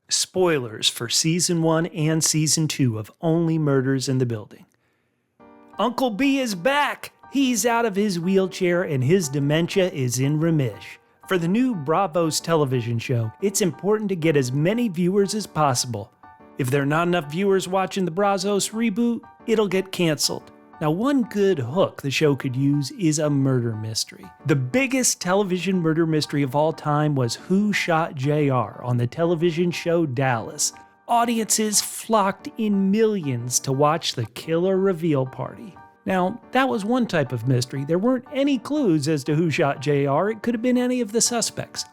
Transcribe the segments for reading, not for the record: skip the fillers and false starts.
Spoilers for Season 1 and Season 2 of Only Murders in the Building. Uncle B is back! He's out of his wheelchair and his dementia is in remission. For the new Bravo's television show, it's important to get as many viewers as possible. If there are not enough viewers watching the Brazos reboot, it'll get canceled. Now, one good hook the show could use is a murder mystery. The biggest television murder mystery of all time was Who Shot JR on the television show Dallas. Audiences flocked in millions to watch the killer reveal party. Now, that was one type of mystery. There weren't any clues as to who shot JR. It could have been any of the suspects.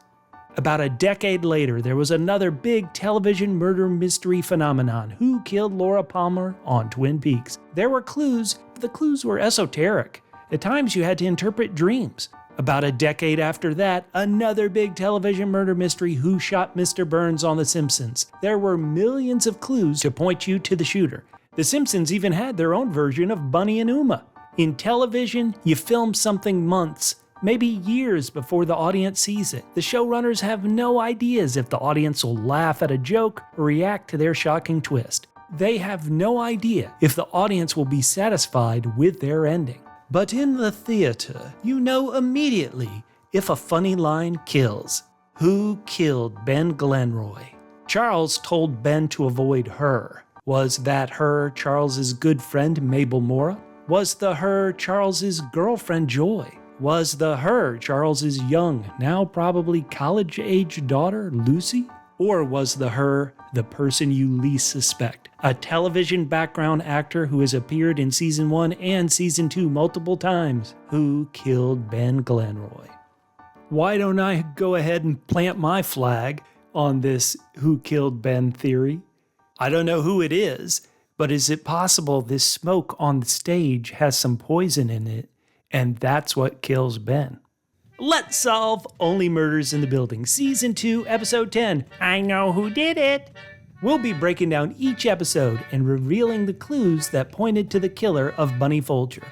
About a decade later, there was another big television murder mystery phenomenon. Who killed Laura Palmer on Twin Peaks? There were clues, but the clues were esoteric. At times, you had to interpret dreams. About a decade after that, another big television murder mystery. Who shot Mr. Burns on The Simpsons? There were millions of clues to point you to the shooter. The Simpsons even had their own version of Bunny and Uma. In television, you film something months, maybe years before the audience sees it. The showrunners have no ideas if the audience will laugh at a joke or react to their shocking twist. They have no idea if the audience will be satisfied with their ending. But in the theater, you know immediately if a funny line kills. Who killed Ben Glenroy? Charles told Ben to avoid her. Was that her, Charles's good friend Mabel Mora? Was the her, Charles's girlfriend Joy? Was the her, Charles's young, now probably college-age daughter Lucy? Or was the her the person you least suspect? A television background actor who has appeared in Season 1 and Season 2 multiple times. Who killed Ben Glenroy? Why don't I go ahead and plant my flag on this who killed Ben theory? I don't know who it is, but is it possible this smoke on the stage has some poison in it, and that's what kills Ben? Let's solve Only Murders in the Building, Season 2, Episode 10, I Know Who Did It! We'll be breaking down each episode and revealing the clues that pointed to the killer of Bunny Folger.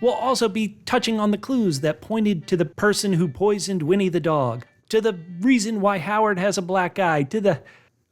We'll also be touching on the clues that pointed to the person who poisoned Winnie the dog, to the reason why Howard has a black eye, to the...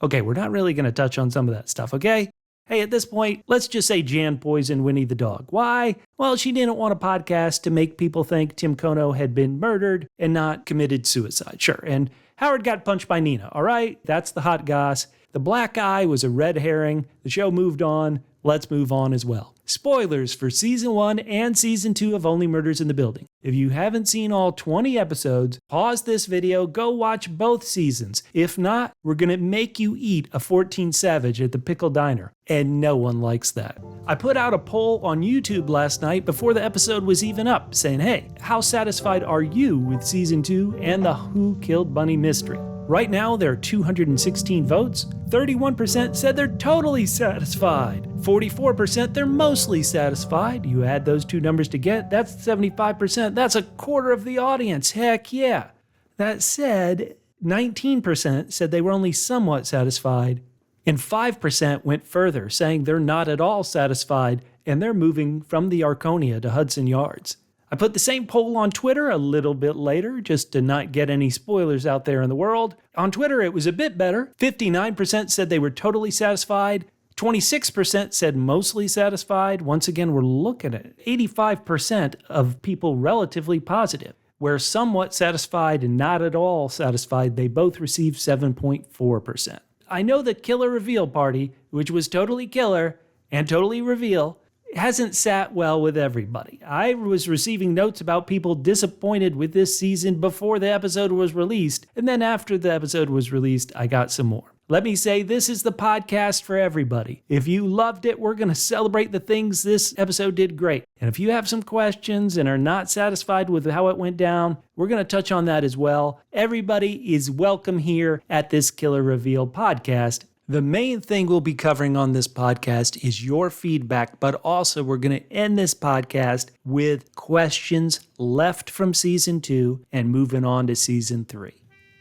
Okay, we're not really going to touch on some of that stuff, okay? Hey, at this point, let's just say Jan poisoned Winnie the dog. Why? Well, she didn't want a podcast to make people think Tim Kono had been murdered and not committed suicide. Sure, and Howard got punched by Nina, all right? That's the hot goss. The black eye was a red herring. The show moved on. Let's move on as well. Spoilers for Season 1 and Season 2 of Only Murders in the Building. If you haven't seen all 20 episodes, pause this video, go watch both seasons. If not, we're going to make you eat a 14 Savage at the Pickle Diner, and no one likes that. I put out a poll on YouTube last night before the episode was even up, saying, hey, how satisfied are you with Season 2 and the Who Killed Bunny mystery? Right now, there are 216 votes. 31% said they're totally satisfied. 44% they're mostly satisfied. You add those two numbers together, that's 75%. That's a quarter of the audience. Heck yeah. That said, 19% said they were only somewhat satisfied, and 5% went further, saying they're not at all satisfied and they're moving from the Arconia to Hudson Yards. I put the same poll on Twitter a little bit later, just to not get any spoilers out there in the world. On Twitter, it was a bit better. 59% said they were totally satisfied. 26% said mostly satisfied. Once again, we're looking at 85% of people relatively positive. Where somewhat satisfied and not at all satisfied, they both received 7.4%. I know the killer reveal party, which was totally killer and totally reveal, hasn't sat well with everybody. I was receiving notes about people disappointed with this season before the episode was released, and then after the episode was released, I got some more. Let me say, this is the podcast for everybody. If you loved it, we're going to celebrate the things this episode did great. And if you have some questions and are not satisfied with how it went down, we're going to touch on that as well. Everybody is welcome here at this Killer Reveal podcast. The main thing we'll be covering on this podcast is your feedback, but also we're going to end this podcast with questions left from Season 2 and moving on to Season 3.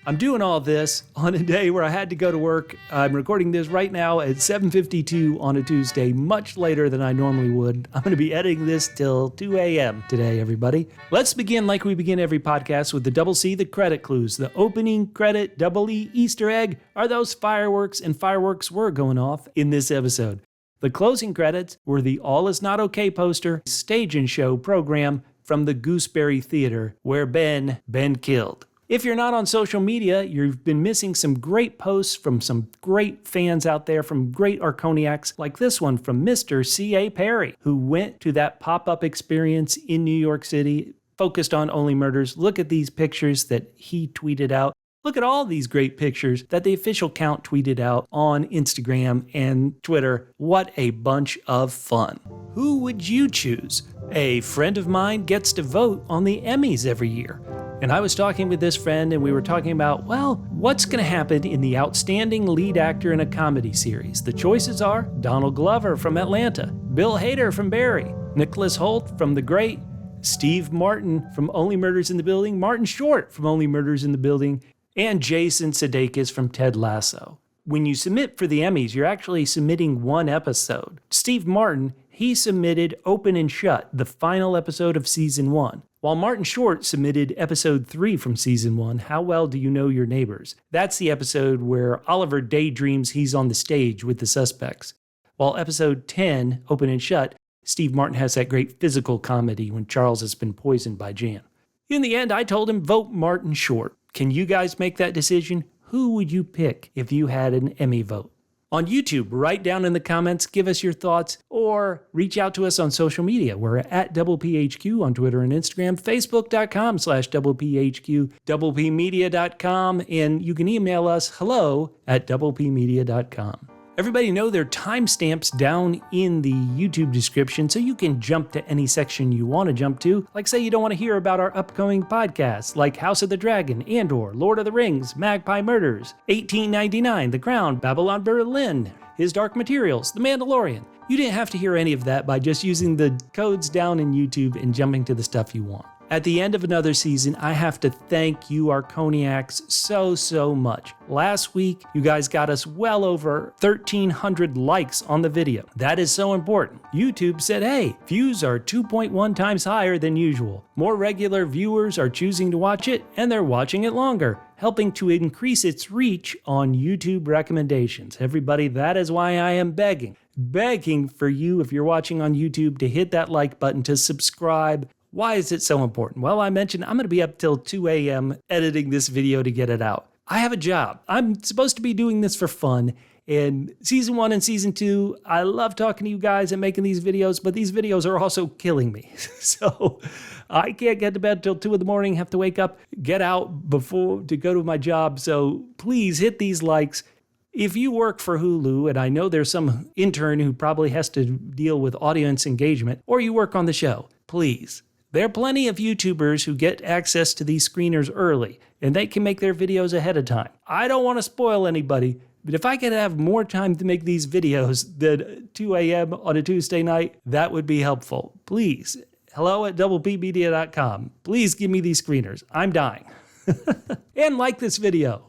I'm doing all this on a day where I had to go to work. I'm recording this right now at 7:52 on a Tuesday, much later than I normally would. I'm going to be editing this till 2 a.m. today, everybody. Let's begin like we begin every podcast with the double C, the credit clues. The opening credit, double E, Easter egg are those fireworks, and fireworks were going off in this episode. The closing credits were the All Is Not Okay poster, stage and show program from the Gooseberry Theater, where Ben killed. If you're not on social media, you've been missing some great posts from some great fans out there, from great Arconiacs, like this one from Mr. C.A. Perry, who went to that pop-up experience in New York City, focused on Only Murders. Look at these pictures that he tweeted out. Look at all these great pictures that the official count tweeted out on Instagram and Twitter. What a bunch of fun. Who would you choose? A friend of mine gets to vote on the Emmys every year. And I was talking with this friend and we were talking about, well, what's going to happen in the outstanding lead actor in a comedy series? The choices are Donald Glover from Atlanta, Bill Hader from Barry, Nicholas Hoult from The Great, Steve Martin from Only Murders in the Building, Martin Short from Only Murders in the Building, and Jason Sudeikis from Ted Lasso. When you submit for the Emmys, you're actually submitting one episode. Steve Martin, he submitted Open and Shut, the final episode of season 1. While Martin Short submitted episode 3 from season 1, How Well Do You Know Your Neighbors? That's the episode where Oliver daydreams he's on the stage with the suspects. While episode 10, Open and Shut, Steve Martin has that great physical comedy when Charles has been poisoned by Jan. In the end, I told him, vote Martin Short. Can you guys make that decision? Who would you pick if you had an Emmy vote? On YouTube, write down in the comments, give us your thoughts, or reach out to us on social media. We're at DoublePHQ on Twitter and Instagram, Facebook.com/DoublePHQ, DoublePmedia.com, and you can email us hello@DoublePmedia.com. Everybody know there are timestamps down in the YouTube description so you can jump to any section you want to jump to. Like say you don't want to hear about our upcoming podcasts like House of the Dragon, Andor, Lord of the Rings, Magpie Murders, 1899, The Crown, Babylon Berlin, His Dark Materials, The Mandalorian. You didn't have to hear any of that by just using the codes down in YouTube and jumping to the stuff you want. At the end of another season, I have to thank you Arconiacs so much. Last week, you guys got us well over 1,300 likes on the video. That is so important. YouTube said, hey, views are 2.1 times higher than usual. More regular viewers are choosing to watch it, and they're watching it longer, helping to increase its reach on YouTube recommendations. Everybody, that is why I am begging for you, if you're watching on YouTube, to hit that like button, to subscribe. Why is it so important? Well, I mentioned I'm going to be up till 2 a.m. editing this video to get it out. I have a job. I'm supposed to be doing this for fun. And season 1 and season 2, I love talking to you guys and making these videos, but these videos are also killing me. So I can't get to bed till 2 in the morning, have to wake up, get out before to go to my job. So please hit these likes. If you work for Hulu, and I know there's some intern who probably has to deal with audience engagement, or you work on the show, please. There are plenty of YouTubers who get access to these screeners early, and they can make their videos ahead of time. I don't want to spoil anybody, but if I could have more time to make these videos than 2 a.m. on a Tuesday night, that would be helpful. Please, hello@doublepmedia.com. Please give me these screeners. I'm dying. And like this video.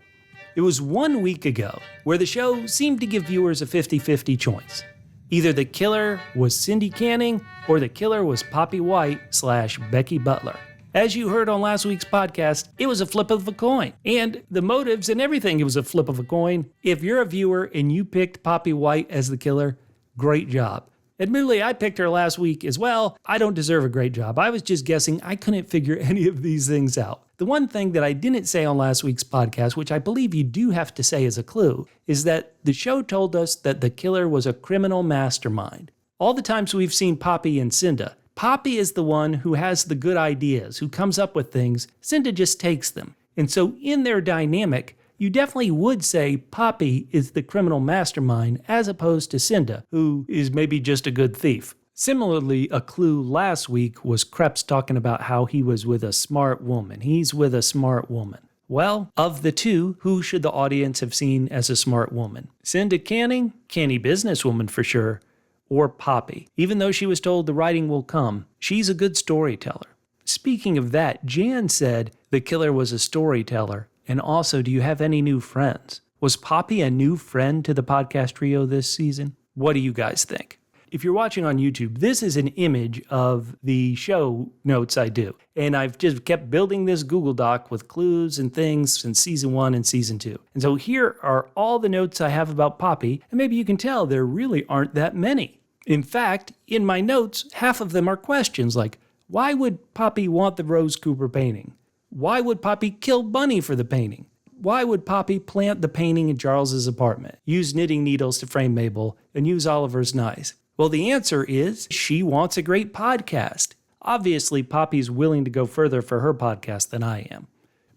It was 1 week ago where the show seemed to give viewers a 50-50 choice. Either the killer was Cindy Canning or the killer was Poppy White/Becky Butler. As you heard on last week's podcast, it was a flip of a coin. And the motives and everything, it was a flip of a coin. If you're a viewer and you picked Poppy White as the killer, great job. Admittedly, I picked her last week as well. I don't deserve a great job. I was just guessing. I couldn't figure any of these things out. The one thing that I didn't say on last week's podcast, which I believe you do have to say as a clue, is that the show told us that the killer was a criminal mastermind. All the times we've seen Poppy and Cinda, Poppy is the one who has the good ideas, who comes up with things. Cinda just takes them. And so in their dynamic, you definitely would say Poppy is the criminal mastermind as opposed to Cinda, who is maybe just a good thief. Similarly, a clue last week was Krebs talking about how he was with a smart woman. He's with a smart woman. Well, of the two, who should the audience have seen as a smart woman? Cinda Canning? Canny businesswoman for sure. Or Poppy. Even though she was told the writing will come, she's a good storyteller. Speaking of that, Jan said the killer was a storyteller. And also, do you have any new friends? Was Poppy a new friend to the podcast trio this season? What do you guys think? If you're watching on YouTube, this is an image of the show notes I do. And I've just kept building this Google Doc with clues and things since season 1 and season 2. And so here are all the notes I have about Poppy, and maybe you can tell there really aren't that many. In fact, in my notes, half of them are questions like, why would Poppy want the Rose Cooper painting? Why would Poppy kill Bunny for the painting? Why would Poppy plant the painting in Charles's apartment, use knitting needles to frame Mabel, and use Oliver's knives? Well, the answer is she wants a great podcast. Obviously, Poppy's willing to go further for her podcast than I am.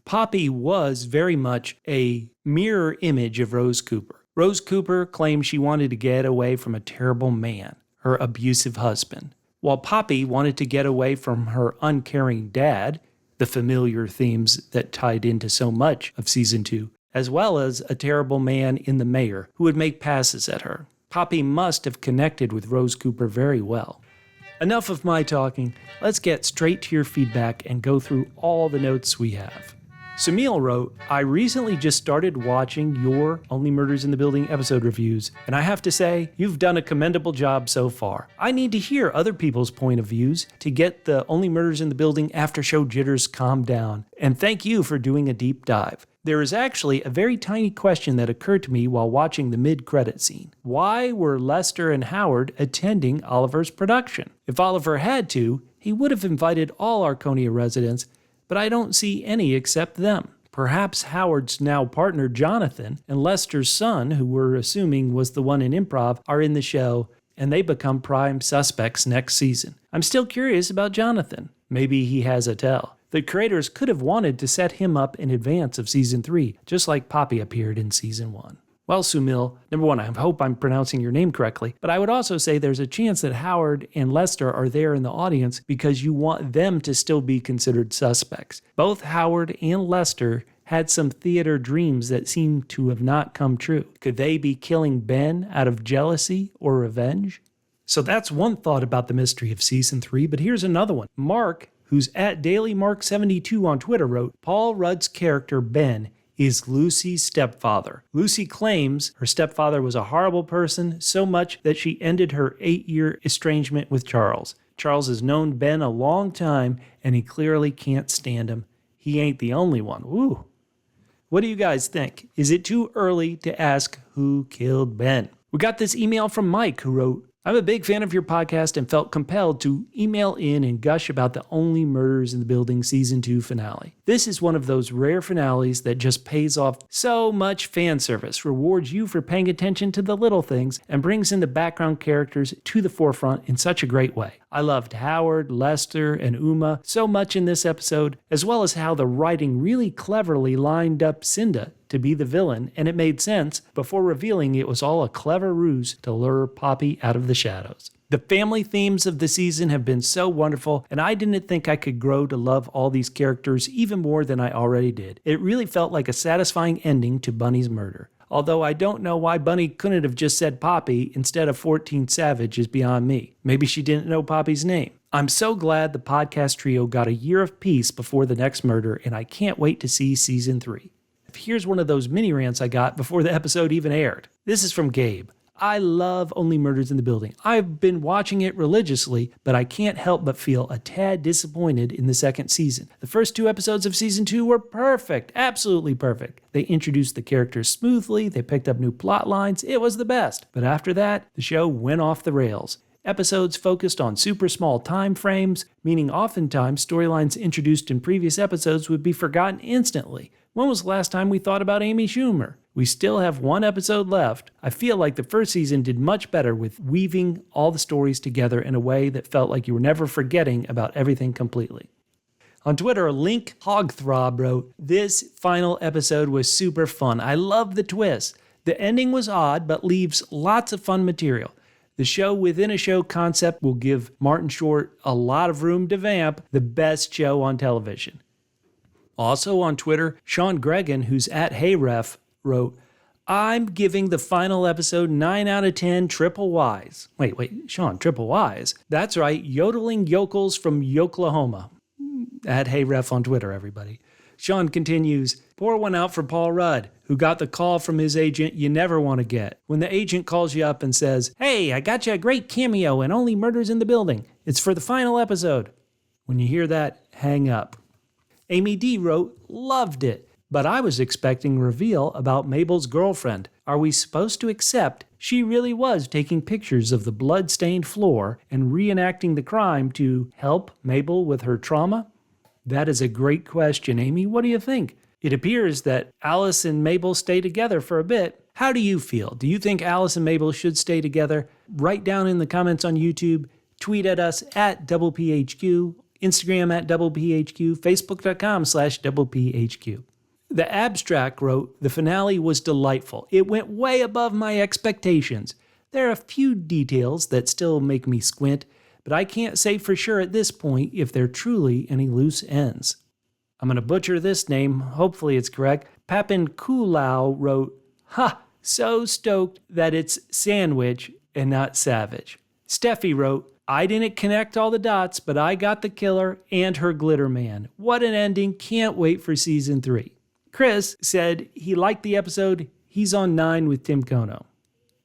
Poppy was very much a mirror image of Rose Cooper. Rose Cooper claimed she wanted to get away from a terrible man, her abusive husband, while Poppy wanted to get away from her uncaring dad, the familiar themes that tied into so much of season 2, as well as a terrible man in the mayor who would make passes at her. Poppy must have connected with Rose Cooper very well. Enough of my talking. Let's get straight to your feedback and go through all the notes we have. Samil wrote, I recently just started watching your Only Murders in the Building episode reviews, and I have to say, you've done a commendable job so far. I need to hear other people's point of views to get the Only Murders in the Building after show jitters calmed down, and thank you for doing a deep dive. There is actually a very tiny question that occurred to me while watching the mid-credit scene. Why were Lester and Howard attending Oliver's production? If Oliver had to, he would have invited all Arconia residents, but I don't see any except them. Perhaps Howard's now partner Jonathan and Lester's son, who we're assuming was the one in improv, are in the show, and they become prime suspects next season. I'm still curious about Jonathan. Maybe he has a tell. The creators could have wanted to set him up in advance of season 3, just like Poppy appeared in season 1. Well, Sumil, number one, I hope I'm pronouncing your name correctly, but I would also say there's a chance that Howard and Lester are there in the audience because you want them to still be considered suspects. Both Howard and Lester had some theater dreams that seem to have not come true. Could they be killing Ben out of jealousy or revenge? So that's one thought about the mystery of season 3, but here's another one. Mark, who's at DailyMark72 on Twitter, wrote, Paul Rudd's character Ben is Lucy's stepfather. Lucy claims her stepfather was a horrible person, so much that she ended her 8-year estrangement with Charles. Charles has known Ben a long time, and he clearly can't stand him. He ain't the only one. Ooh. What do you guys think? Is it too early to ask who killed Ben? We got this email from Mike, who wrote, I'm a big fan of your podcast and felt compelled to email in and gush about the Only Murders in the Building Season 2 finale. This is one of those rare finales that just pays off so much fan service, rewards you for paying attention to the little things, and brings in the background characters to the forefront in such a great way. I loved Howard, Lester, and Uma so much in this episode, as well as how the writing really cleverly lined up Cinda to be the villain, and it made sense before revealing it was all a clever ruse to lure Poppy out of the shadows. The family themes of the season have been so wonderful, and I didn't think I could grow to love all these characters even more than I already did. It really felt like a satisfying ending to Bunny's murder. Although I don't know why Bunny couldn't have just said Poppy instead of 14 Savage is beyond me. Maybe she didn't know Poppy's name. I'm so glad the podcast trio got a year of peace before the next murder, and I can't wait to see season 3. Here's one of those mini rants I got before the episode even aired. This is from Gabe. I love Only Murders in the Building. I've been watching it religiously, but I can't help but feel a tad disappointed in the second season. The first 2 episodes of season 2 were perfect, absolutely perfect. They introduced the characters smoothly, they picked up new plot lines, it was the best. But after that, the show went off the rails. Episodes focused on super small time frames, meaning oftentimes storylines introduced in previous episodes would be forgotten instantly. When was the last time we thought about Amy Schumer? We still have 1 episode left. I feel like the first season did much better with weaving all the stories together in a way that felt like you were never forgetting about everything completely. On Twitter, Link Hogthrob wrote, this final episode was super fun. I love the twist. The ending was odd, but leaves lots of fun material. The show within a show concept will give Martin Short a lot of room to vamp, the best show on television. Also on Twitter, Sean Gregan, who's at HeyRef, wrote, I'm giving the final episode 9 out of 10 triple Ys. Wait, Sean, triple Ys? That's right, yodeling yokels from Yoklahoma. At HeyRef on Twitter, everybody. Sean continues, pour one out for Paul Rudd, who got the call from his agent you never want to get. When the agent calls you up and says, hey, I got you a great cameo in Only Murders in the Building. It's for the final episode. When you hear that, hang up. Amy D wrote, loved it, but I was expecting reveal about Mabel's girlfriend. Are we supposed to accept she really was taking pictures of the blood-stained floor and reenacting the crime to help Mabel with her trauma? That is a great question, Amy. What do you think? It appears that Alice and Mabel stay together for a bit. How do you feel? Do you think Alice and Mabel should stay together? Write down in the comments on YouTube, tweet at us at DoublePHQ, Instagram at DoublePHQ, Facebook.com/DoublePHQ. The Abstract wrote, the finale was delightful. It went way above my expectations. There are a few details that still make me squint, but I can't say for sure at this point if there are truly any loose ends. I'm going to butcher this name. Hopefully it's correct. Papin Kulau wrote, ha, so stoked that it's sandwich and not savage. Steffi wrote, I didn't connect all the dots, but I got the killer and her glitter man. What an ending. Can't wait for season 3. Chris said he liked the episode. He's on 9 with Tim Kono.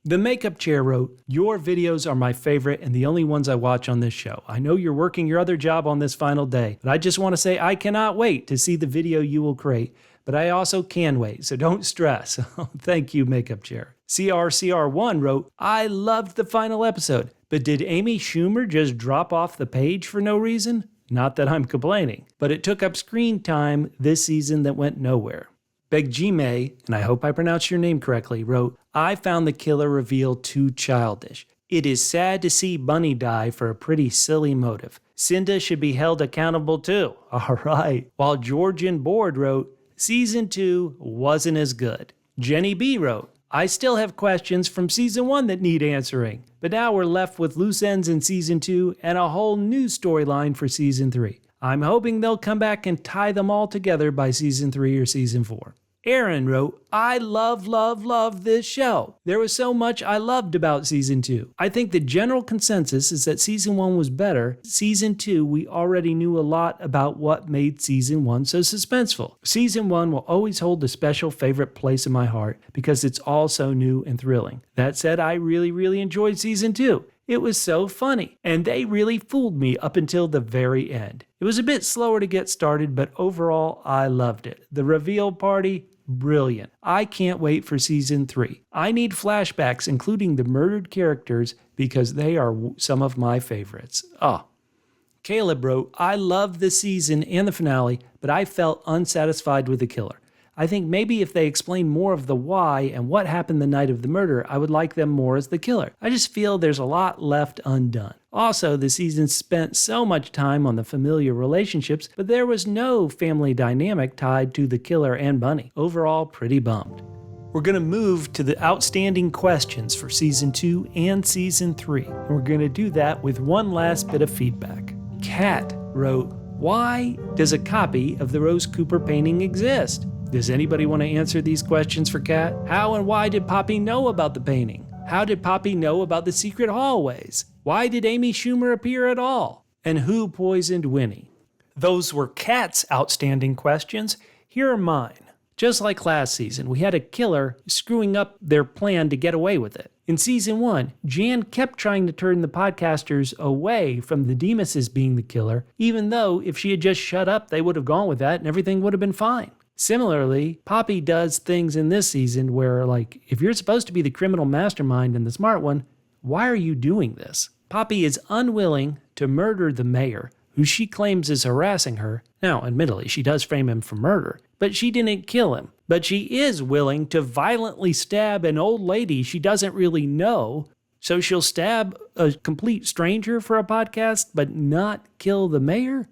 The Makeup Chair wrote, your videos are my favorite and the only ones I watch on this show. I know you're working your other job on this final day, but I just want to say I cannot wait to see the video you will create. But I also can wait, so don't stress. Thank you, Makeup Chair. CRCR1 wrote, I loved the final episode, but did Amy Schumer just drop off the page for no reason? Not that I'm complaining, but it took up screen time this season that went nowhere. Begjime, and I hope I pronounced your name correctly, wrote, I found the killer reveal too childish. It is sad to see Bunny die for a pretty silly motive. Cinda should be held accountable too. All right. While Georgian Board wrote, Season 2 wasn't as good. Jenny B wrote, I still have questions from Season 1 that need answering, but now we're left with loose ends in Season 2 and a whole new storyline for Season 3. I'm hoping they'll come back and tie them all together by Season 3 or Season 4. Aaron wrote, I love this show. There was so much I loved about Season 2. I think the general consensus is that Season 1 was better. Season 2, we already knew a lot about what made Season 1 so suspenseful. Season 1 will always hold a special favorite place in my heart because it's all so new and thrilling. That said, I really enjoyed Season 2. It was so funny, and they really fooled me up until the very end. It was a bit slower to get started, but overall, I loved it. The reveal party, brilliant. I can't wait for Season 3. I need flashbacks, including the murdered characters, because they are some of my favorites. Caleb wrote, I loved the season and the finale, but I felt unsatisfied with the killer. I think maybe if they explain more of the why and what happened the night of the murder, I would like them more as the killer. I just feel there's a lot left undone. Also, the season spent so much time on the familiar relationships, but there was no family dynamic tied to the killer and Bunny. Overall, pretty bummed. We're going to move to the outstanding questions for Season 2 and Season 3. And we're going to do that with one last bit of feedback. Kat wrote, why does a copy of the Rose Cooper painting exist? Does anybody want to answer these questions for Kat? How and why did Poppy know about the painting? How did Poppy know about the secret hallways? Why did Amy Schumer appear at all? And who poisoned Winnie? Those were Kat's outstanding questions. Here are mine. Just like last season, we had a killer screwing up their plan to get away with it. In Season 1, Jan kept trying to turn the podcasters away from the Demuses being the killer, even though if she had just shut up, they would have gone with that and everything would have been fine. Similarly, Poppy does things in this season where, if you're supposed to be the criminal mastermind and the smart one, why are you doing this? Poppy is unwilling to murder the mayor, who she claims is harassing her. Now, admittedly, she does frame him for murder, but she didn't kill him. But she is willing to violently stab an old lady she doesn't really know, so she'll stab a complete stranger for a podcast, but not kill the mayor?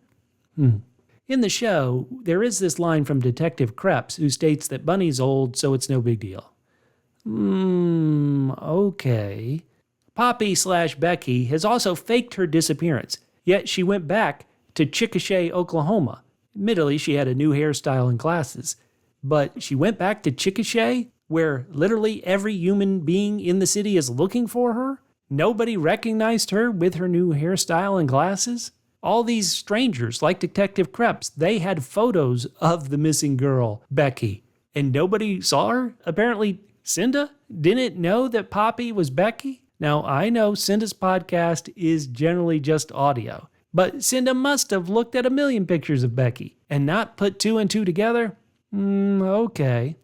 In the show, there is this line from Detective Krebs who states that Bunny's old, so it's no big deal. Okay. Poppy/Becky has also faked her disappearance, yet she went back to Chickasha, Oklahoma. Admittedly, she had a new hairstyle and glasses, but she went back to Chickasha, where literally every human being in the city is looking for her? Nobody recognized her with her new hairstyle and glasses? All these strangers, like Detective Krebs, they had photos of the missing girl, Becky, and nobody saw her? Apparently, Cinda didn't know that Poppy was Becky? Now, I know Cinda's podcast is generally just audio, but Cinda must have looked at a million pictures of Becky and not put two and two together? Okay.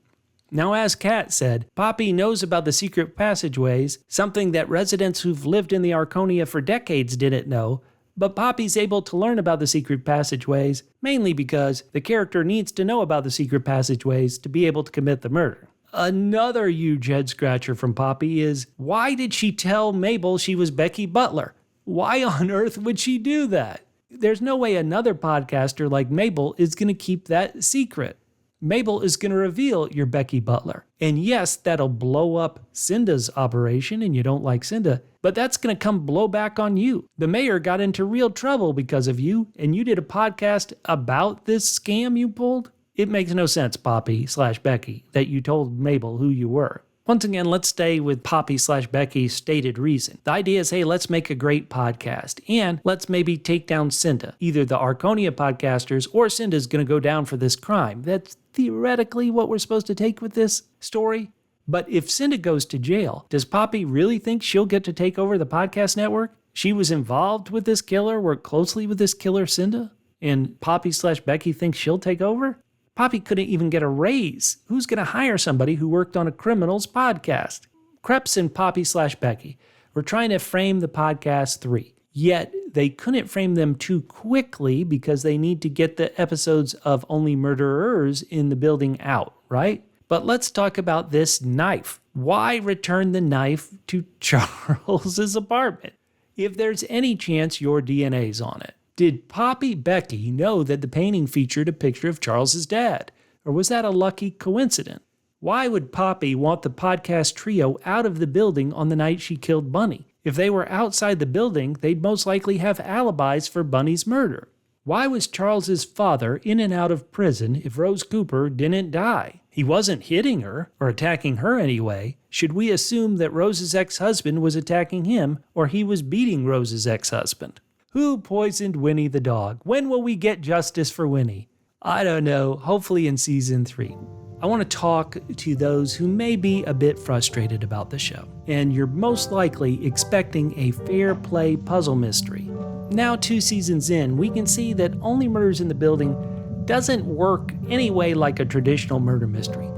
Now, as Kat said, Poppy knows about the secret passageways, something that residents who've lived in the Arconia for decades didn't know, but Poppy's able to learn about the secret passageways, mainly because the character needs to know about the secret passageways to be able to commit the murder. Another huge head-scratcher from Poppy is, why did she tell Mabel she was Becky Butler? Why on earth would she do that? There's no way another podcaster like Mabel is going to keep that secret. Mabel is going to reveal you're Becky Butler. And yes, that'll blow up Cinda's operation and you don't like Cinda, but that's going to come blow back on you. The mayor got into real trouble because of you, and you did a podcast about this scam you pulled? It makes no sense, Poppy/Becky, that you told Mabel who you were. Once again, let's stay with Poppy/Becky's stated reason. The idea is, hey, let's make a great podcast, and let's maybe take down Cinda. Either the Arconia podcasters or Cinda's going to go down for this crime. That's theoretically what we're supposed to take with this story. But if Cinda goes to jail, does Poppy really think she'll get to take over the podcast network? She was involved with this killer, worked closely with this killer, Cinda, and Poppy/Becky thinks she'll take over? Poppy couldn't even get a raise. Who's going to hire somebody who worked on a criminal's podcast? Krebs and Poppy/Becky were trying to frame the podcast 3. Yet they couldn't frame them too quickly because they need to get the episodes of Only Murderers in the building out, right? But let's talk about this knife. Why return the knife to Charles's apartment if there's any chance your DNA's on it? Did Becky know that the painting featured a picture of Charles's dad? Or was that a lucky coincidence? Why would Poppy want the podcast trio out of the building on the night she killed Bunny? If they were outside the building, they'd most likely have alibis for Bunny's murder. Why was Charles's father in and out of prison if Rose Cooper didn't die? He wasn't hitting her or attacking her anyway. Should we assume that Rose's ex-husband was attacking him or he was beating Rose's ex-husband? Who poisoned Winnie the dog? When will we get justice for Winnie? I don't know. Hopefully in season 3. I want to talk to those who may be a bit frustrated about the show, and you're most likely expecting a fair play puzzle mystery. Now 2 seasons in, we can see that Only Murders in the Building doesn't work anyway like a traditional murder mystery.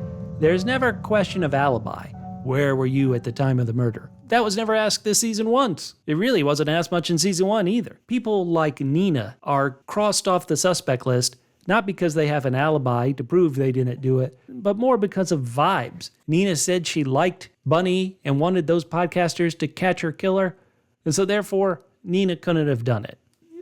There's never a question of alibi. Where were you at the time of the murder? That was never asked this season once. It really wasn't asked much in season 1 either. People like Nina are crossed off the suspect list, not because they have an alibi to prove they didn't do it, but more because of vibes. Nina said she liked Bunny and wanted those podcasters to catch her killer, and so therefore, Nina couldn't have done it.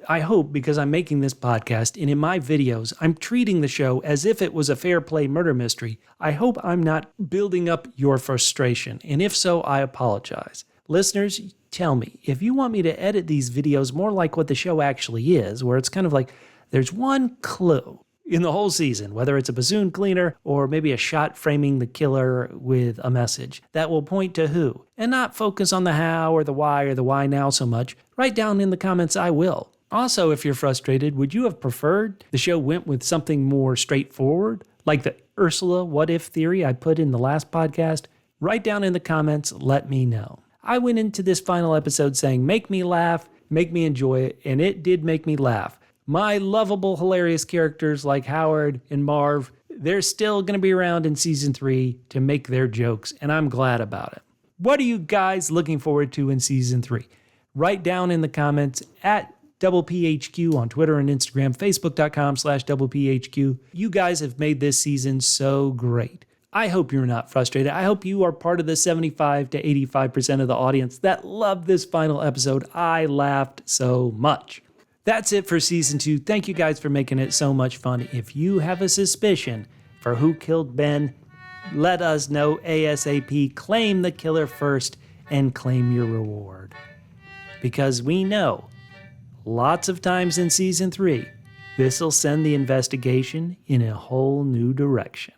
I hope, because I'm making this podcast and in my videos, I'm treating the show as if it was a fair play murder mystery. I hope I'm not building up your frustration, and if so, I apologize. Listeners, tell me, if you want me to edit these videos more like what the show actually is, where it's kind of like there's one clue in the whole season, whether it's a bassoon cleaner or maybe a shot framing the killer with a message that will point to who, and not focus on the how or the why now so much, write down in the comments I will. Also, if you're frustrated, would you have preferred the show went with something more straightforward, like the Ursula what-if theory I put in the last podcast? Write down in the comments, let me know. I went into this final episode saying, make me laugh, make me enjoy it, and it did make me laugh. My lovable, hilarious characters like Howard and Marv, they're still going to be around in season 3 to make their jokes, and I'm glad about it. What are you guys looking forward to in season 3? Write down in the comments at PHQ on Twitter and Instagram, facebook.com/PHQ. You guys have made this season so great. I hope you're not frustrated. I hope you are part of the 75 to 85% of the audience that loved this final episode. I laughed so much. That's it for season 2. Thank you guys for making it so much fun. If you have a suspicion for who killed Ben, let us know ASAP. Claim the killer first and claim your reward. Because we know lots of times in season 3, this'll send the investigation in a whole new direction.